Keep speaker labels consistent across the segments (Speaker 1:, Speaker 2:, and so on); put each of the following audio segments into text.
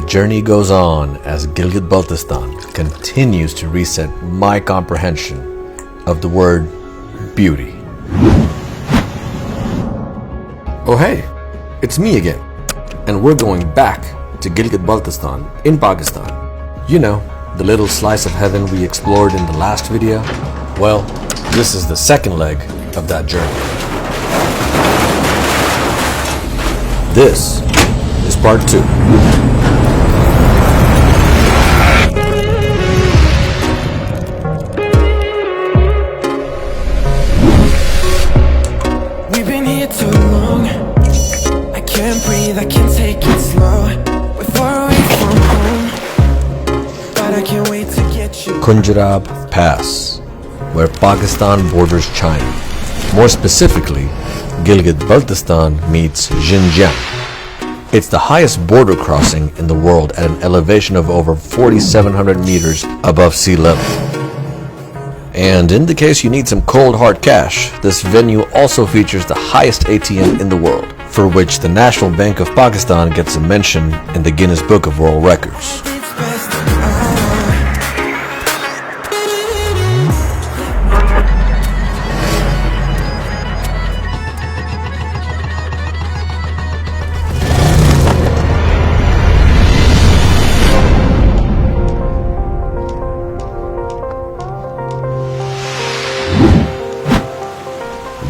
Speaker 1: journey goes on as Gilgit Baltistan continues to reset my comprehension of the word beauty. Oh hey, it's me again, and we're going back to Gilgit Baltistan in Pakistan. You know, the little slice of heaven we explored in the last video? Well, this is the second leg of that journey. This is part 2.
Speaker 2: We've been here too long. I can't breathe, I can't take it slow. We're far away from home, but I can't wait to get you.
Speaker 1: Khunjerab Pass, where Pakistan borders China. More specifically, Gilgit Baltistan meets Xinjiang. It's the highest border crossing in the world at an elevation of over 4,700 meters above sea level. And in the case you need some cold hard cash, this venue also features the highest ATM in the world, for which the National Bank of Pakistan gets a mention in the Guinness Book of World Records.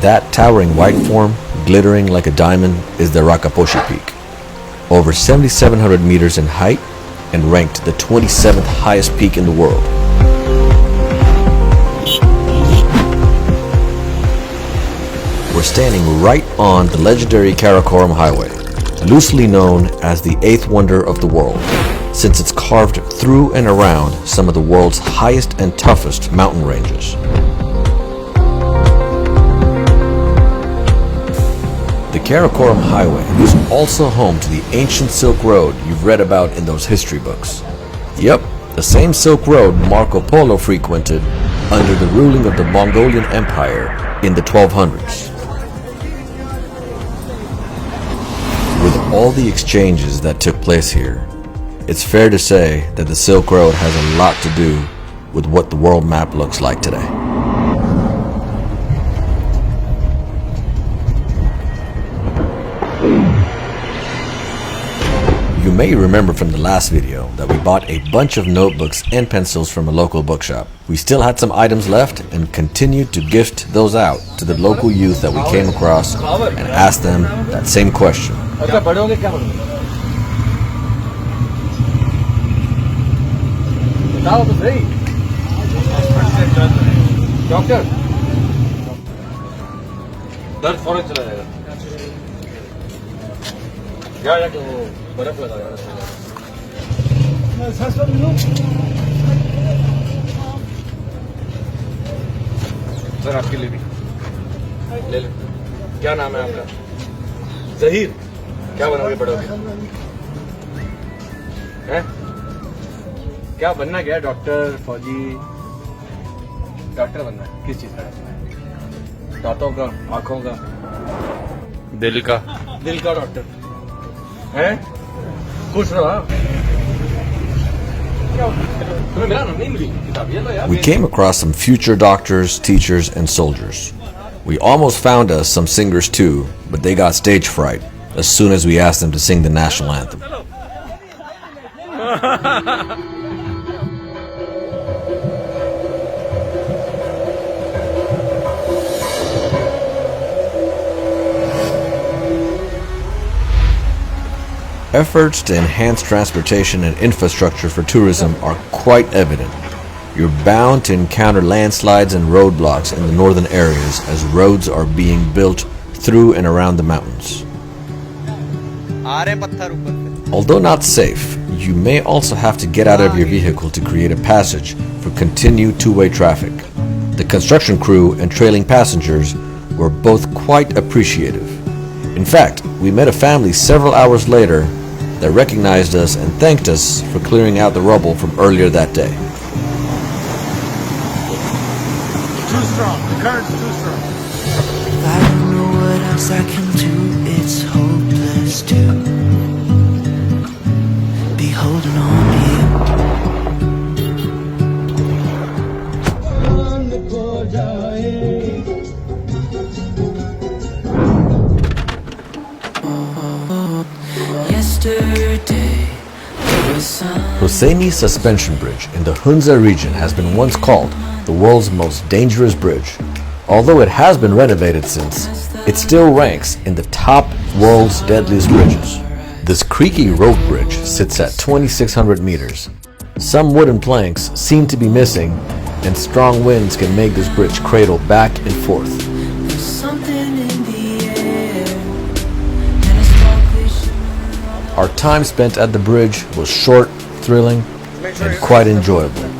Speaker 1: That towering white form, glittering like a diamond, is the Rakaposhi Peak. Over 7,700 meters in height and ranked the 27th highest peak in the world. We're standing right on the legendary Karakoram Highway, loosely known as the 8th wonder of the world, since it's carved through and around some of the world's highest and toughest mountain ranges. The Karakoram Highway is also home to the ancient Silk Road you've read about in those history books. Yep, the same Silk Road Marco Polo frequented under the ruling of the Mongolian Empire in the 1200s. With all the exchanges that took place here, it's fair to say that the Silk Road has a lot to do with what the world map looks like today. You may remember from the last video that we bought a bunch of notebooks and pencils from a local bookshop. We still had some items left and continued to gift those out to the local youth that we came across and asked them that same question.
Speaker 3: बर्फ लगा यार sir आपके लिए भी ले लो क्या नाम है आपका जहीर क्या बनोगे पढ़ोगे हैं क्या बनना क्या डॉक्टर फौजी डॉक्टर बनना है किस चीज का दांतों का आंखों का दिल का डॉक्टर हैं
Speaker 1: We came across some future doctors, teachers, and soldiers. We almost found us some singers too, but they got stage fright as soon as we asked them to sing the national anthem. Efforts to enhance transportation and infrastructure for tourism are quite evident. You're bound to encounter landslides and roadblocks in the northern areas as roads are being built through and around the mountains. Although not safe, you may also have to get out of your vehicle to create a passage for continued two-way traffic. The construction crew and trailing passengers were both quite appreciative. In fact, we met a family several hours later that recognized us and thanked us for clearing out the rubble from earlier that day.
Speaker 4: Too strong. The current's too strong.
Speaker 2: I don't know what else I can do. It's hopeless to be hopeless. yesterday. There was sun.
Speaker 1: Hussaini Suspension Bridge in the Hunza region has been once called the world's most dangerous bridge. Although it has been renovated since, it still ranks in the top world's deadliest bridges. This creaky rope bridge sits at 2,600 meters. Some wooden planks seem to be missing, and strong winds can make this bridge cradle back and forth.
Speaker 2: There's something in the air, and a sparkly shimmer.
Speaker 1: Our time spent at the bridge was short, thrilling, and quite enjoyable.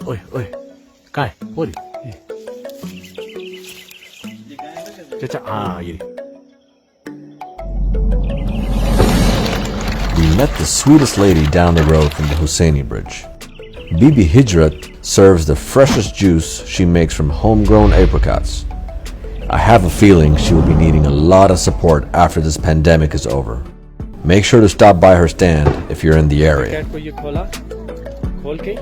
Speaker 4: Oi, oi. Kai, what? Chacha, ye.
Speaker 1: We met the sweetest lady down the road from the Hussaini Bridge. Bibi Hijrat serves the freshest juice she makes from homegrown apricots. I have a feeling she will be needing a lot of support after this pandemic is over. Make sure to stop by her stand if you're in the area.
Speaker 5: Cat को ये खोल के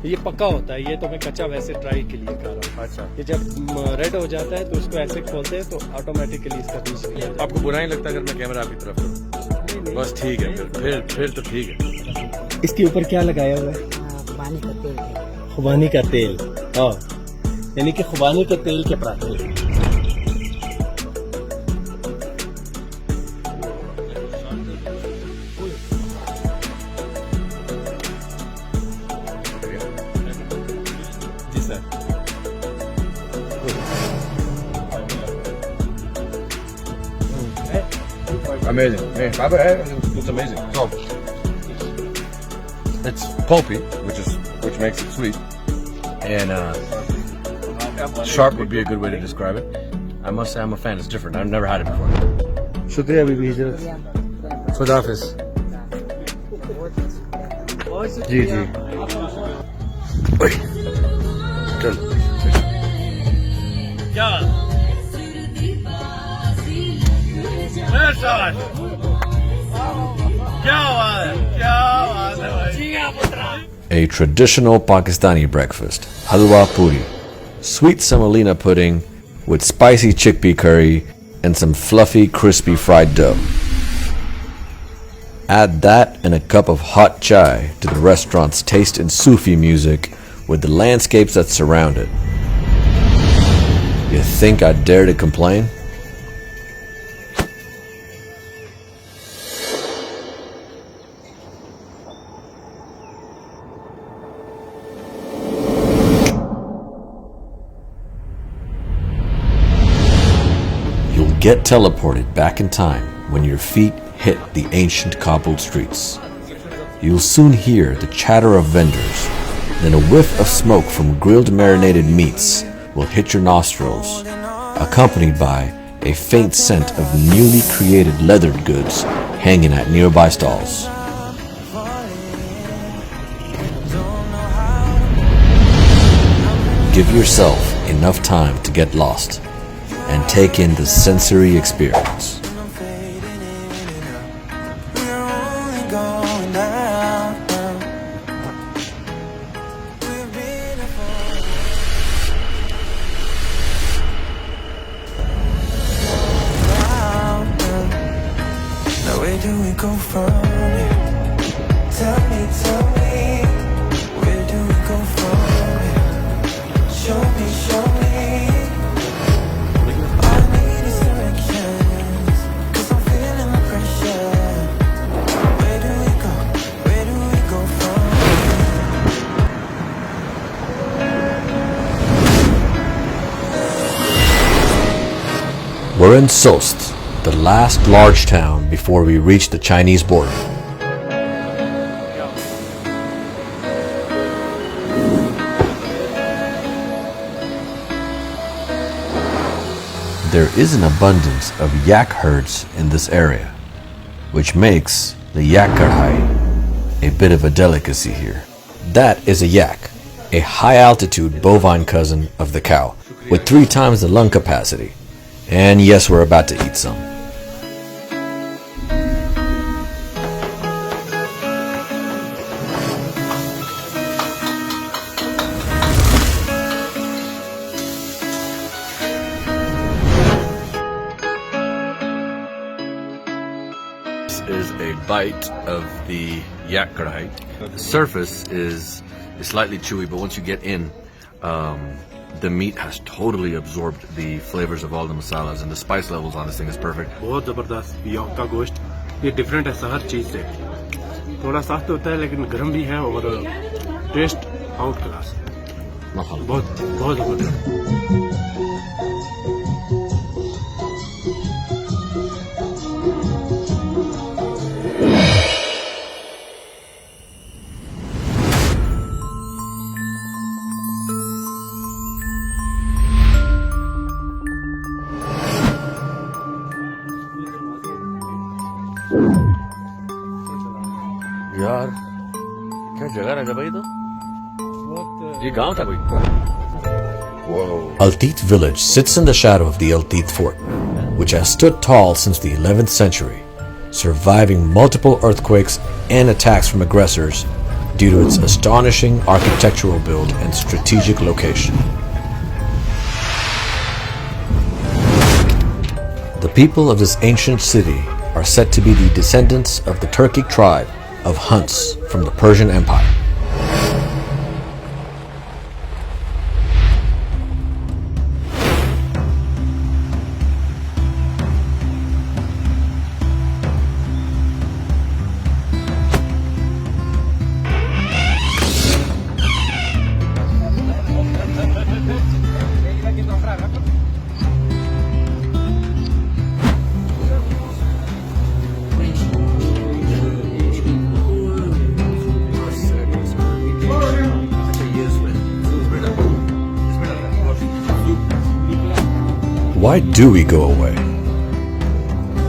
Speaker 5: ये पक्का होता है, ये तो मैं कच्चा वैसे ट्राई के लिए कर रहा हूँ।
Speaker 3: अच्छा,
Speaker 5: ये जब रेड हो जाता है तो उसको ऐसे खोलते हैं तो ऑटोमेटिकली इसका बीज निकल जाता
Speaker 3: आपको बुरा नहीं लगता अगर मैं कैमरा आपकी तरफ करूं? बस ठीक है, फिर तो ठीक है।
Speaker 5: है। इसके ऊपर क्या लगाया हुआ है? खुबानी का तेल। हाँ, यानी कि खुबानी के तेल के पराठे। जी sir.
Speaker 3: Amazing. Hey, Baba, it's amazing. So, it's pulpy, which makes it sweet, and sharp would be a good way to describe it. I must say I'm a fan. It's different. I've never had it before.
Speaker 5: शुक्रिया बीबी हिजरत। खुदा हाफिज। जी जी।
Speaker 3: Oi. Good.
Speaker 1: A traditional Pakistani breakfast, halwa puri, sweet semolina pudding with spicy chickpea curry and some fluffy, crispy fried dough. Add that and a cup of hot chai to the restaurant's taste and Sufi music with the landscapes that surround it. You think I'd dare to complain? You'll get teleported back in time when your feet hit the ancient cobbled streets. You'll soon hear the chatter of vendors, then a whiff of smoke from grilled marinated meats will hit your nostrils, accompanied by a faint scent of newly created leathered goods hanging at nearby stalls. Give yourself enough time to get lost and take in the sensory experience.
Speaker 2: Where do we go from here? Tell me, where do we go from here? Show me. All I need is directions, 'cause I'm feeling the pressure. Where do we go from
Speaker 1: here? We're in Sost, the last large town before we reach the Chinese border. There is an abundance of yak herds in this area, which makes the yak karhai a bit of a delicacy here. That is a yak, a high-altitude bovine cousin of the cow, with 3 times the lung capacity. And yes, we're about to eat some. This is a bite of the yak karhai. The surface is slightly chewy, but once you get in, the meat has totally absorbed the flavors of all the masalas, and the spice levels on this thing is perfect.
Speaker 5: बहुत जबरदस्त योग का गोश्त ये different है हर चीज से थोड़ा सख्त होता है लेकिन गर्म भी है और टेस्ट आउट क्लास बहुत बहुत जबरदस्त
Speaker 4: यार क्या जगह है भाई तो ये गांव था कोई
Speaker 1: Altit village sits in the shadow of the Altit fort, which has stood tall since the 11th century, surviving multiple earthquakes and attacks from aggressors due to its astonishing architectural build and strategic location. The people of this ancient city are said to be the descendants of the Turkic tribe of Huns from the Persian Empire. Why do we go away?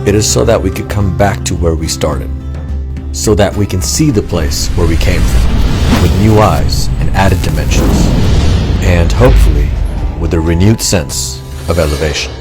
Speaker 1: It is so that we could come back to where we started, so that we can see the place where we came from, with new eyes and added dimensions, and hopefully with a renewed sense of elevation.